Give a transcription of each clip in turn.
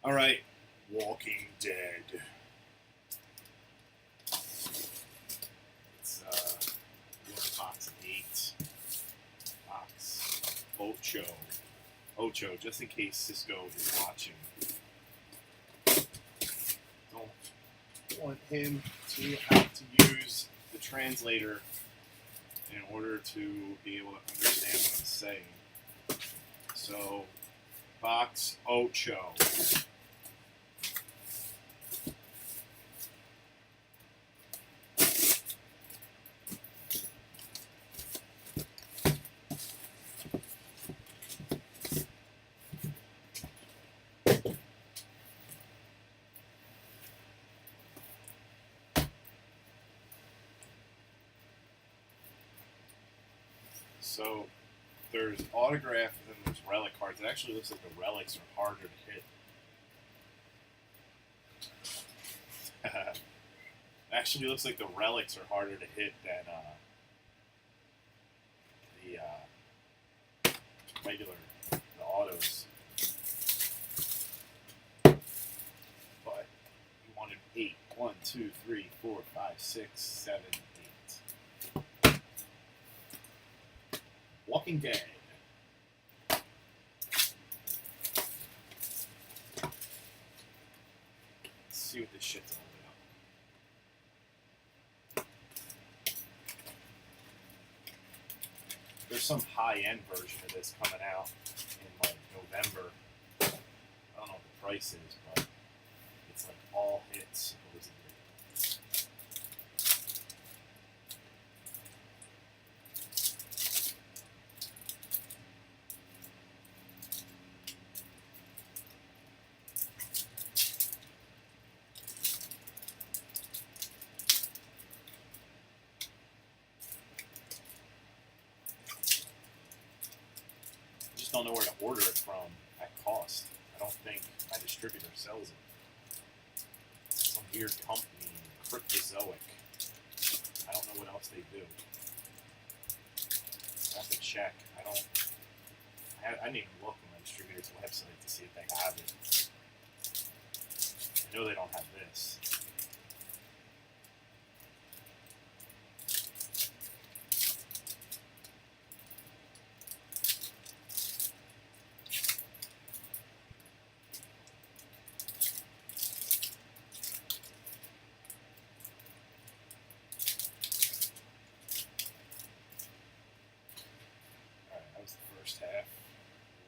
All right, Walking Dead. It's we have a box of 8, box Ocho, Ocho. Just in case Cisco is watching, don't want him to have to use the translator in order to be able to understand what I'm saying. So, box Ocho. So there's autograph and then there's relic cards. It actually looks like the relics are harder to hit. Actually looks like the relics are harder to hit than the regular the autos. But you wanted 8. 1, 2, 3, 4, 5, 6, 7, 8. Walking Dead. Let's see what this shit's all about. There's some high-end version of this coming out in like November. I don't know what the price is, but it's like all hits supposedly. I just don't know where to order it from at cost. I don't think my distributor sells it. Some weird company, Cryptozoic. I don't know what else they do. I have to check. I didn't even look on my distributor's website to see if they have it. I know they don't have this. Alright, that was the first half.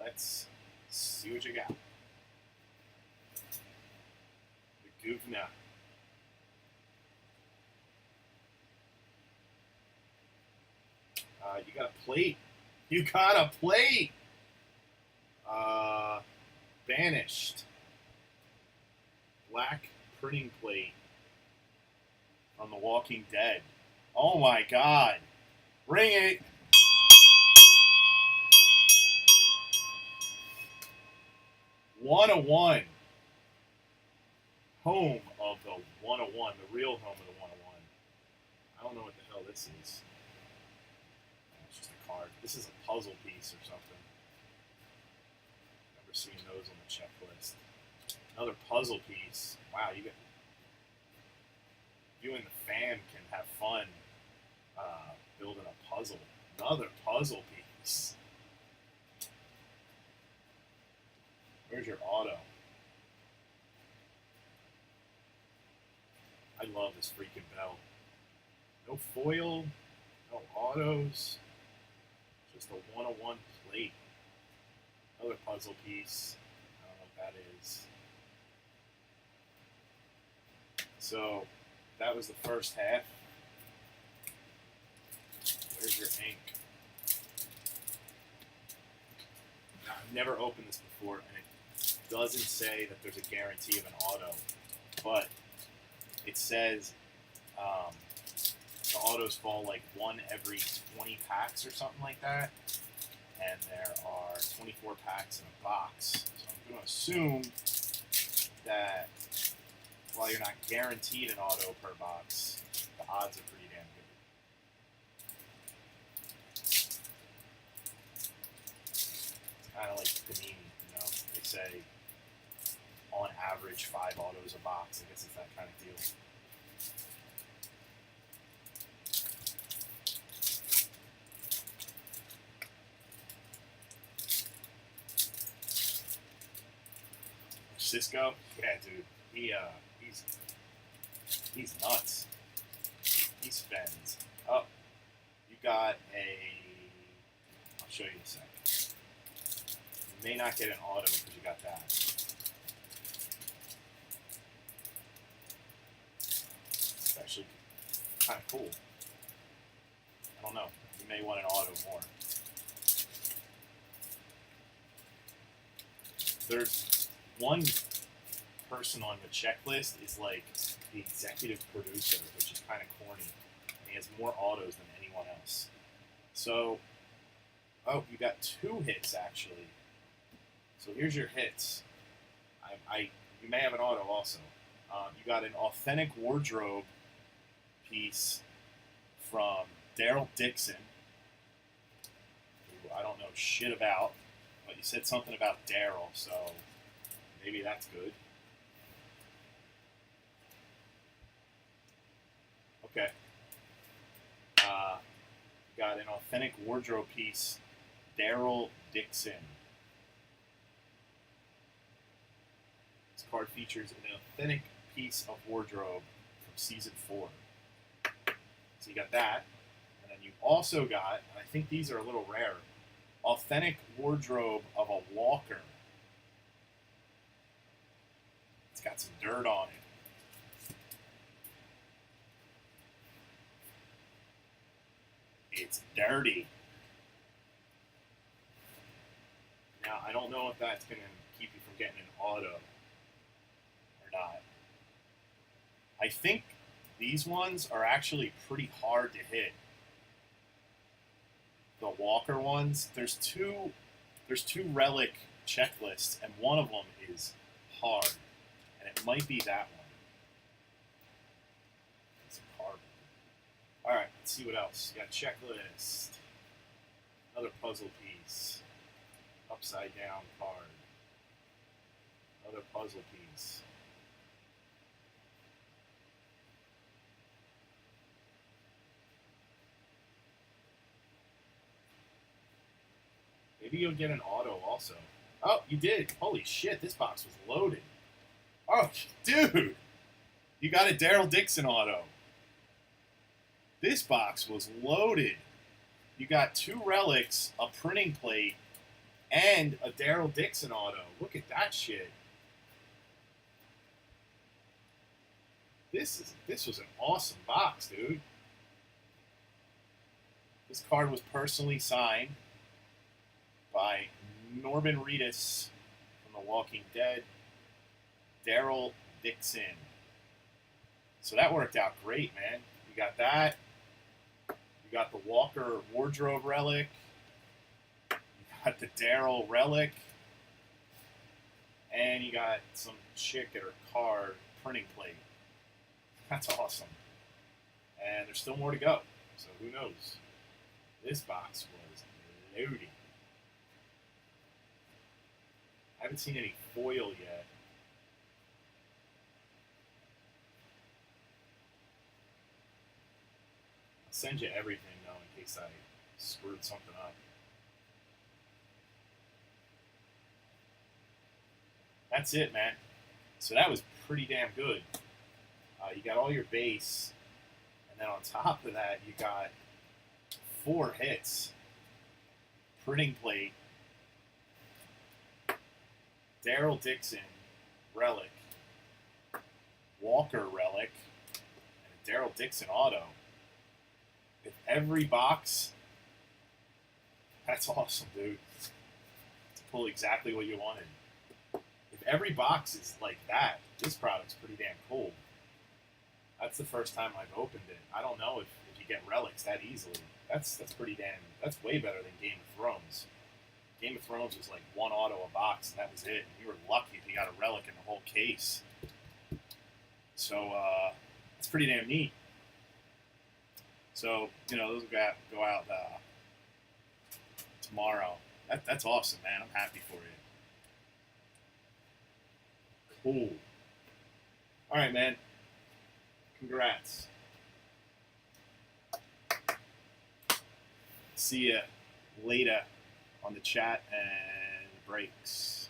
Let's see what you got. The Guvna. You got a plate. You got a plate. Banished. Black printing plate on The Walking Dead. Oh my God. Ring it. One-on-one. Home of the 101. The real home of the 101. I don't know what the hell this is. It's just a card. This is a puzzle piece or something. Never seen those on the checklist. Another puzzle piece. Wow, you and the fam can have fun building a puzzle. Another puzzle piece. Where's your auto? I love this freaking bell. No foil, no autos, just a 101 plate. Another puzzle piece. I don't know what that is. So that was the first half. Where's your ink? Now, I've never opened this before, and it doesn't say that there's a guarantee of an auto, but it says the autos fall like 1 every 20 packs or something like that, and there are 24 packs in a box. So I'm going to assume that while you're not guaranteed an auto per box, the odds are pretty damn good. It's kind of like Panini, you know. They say on average 5 autos a box. I guess it's that kind of deal. Cisco, yeah, dude, he's nuts. He spends. Oh, you got a. I'll show you in a second. You may not get an auto because you got that. It's actually kind of cool. I don't know. You may want an auto more. There's one person on the checklist is like the executive producer, which is kind of corny, and he has more autos than anyone else. So, oh, you got 2 hits actually. So here's your hits. You may have an auto also. You got an authentic wardrobe piece from Daryl Dixon, who I don't know shit about, but you said something about Daryl, so maybe that's good. Okay. Got an authentic wardrobe piece, Daryl Dixon. This card features an authentic piece of wardrobe from season 4. So you got that. And then you also got, and I think these are a little rare, authentic wardrobe of a walker. It's got some dirt on it. It's dirty. Now, I don't know if that's going to keep you from getting an auto or not. I think these ones are actually pretty hard to hit. The Walker ones, there's two relic checklists, and one of them is hard, and it might be that one. It's a card. All right, let's see what else. You got checklist, another puzzle piece, upside down card, another puzzle piece. Maybe you'll get an auto also. Oh, you did. Holy shit, this box was loaded. Oh, dude. You got a Daryl Dixon auto. This box was loaded. You got 2 relics, a printing plate, and a Daryl Dixon auto. Look at that shit. This was an awesome box, dude. This card was personally signed by Norman Reedus from The Walking Dead, Daryl Dixon. So that worked out great, man. You got that. You got the Walker wardrobe relic. You got the Daryl relic. And you got some chick at her car printing plate. That's awesome. And there's still more to go. So who knows? This box was loaded. I haven't seen any foil yet. I'll send you everything, though, in case I screwed something up. That's it, man. So that was pretty damn good. You got all your base, and then on top of that, you got 4 hits. Printing plate, Daryl Dixon relic, Walker relic, and a Daryl Dixon auto. If every box, that's awesome, dude. To pull exactly what you wanted. If every box is like that, this product's pretty damn cool. That's the first time I've opened it. I don't know if you get relics that easily. That's pretty damn. That's way better than Game of Thrones. Game of Thrones was like 1 auto a box, and that was it. You were lucky if you got a relic in the whole case. So it's pretty damn neat. So those will go out tomorrow. That's awesome, man. I'm happy for you. Cool. All right, man. Congrats. See ya later on the chat and breaks.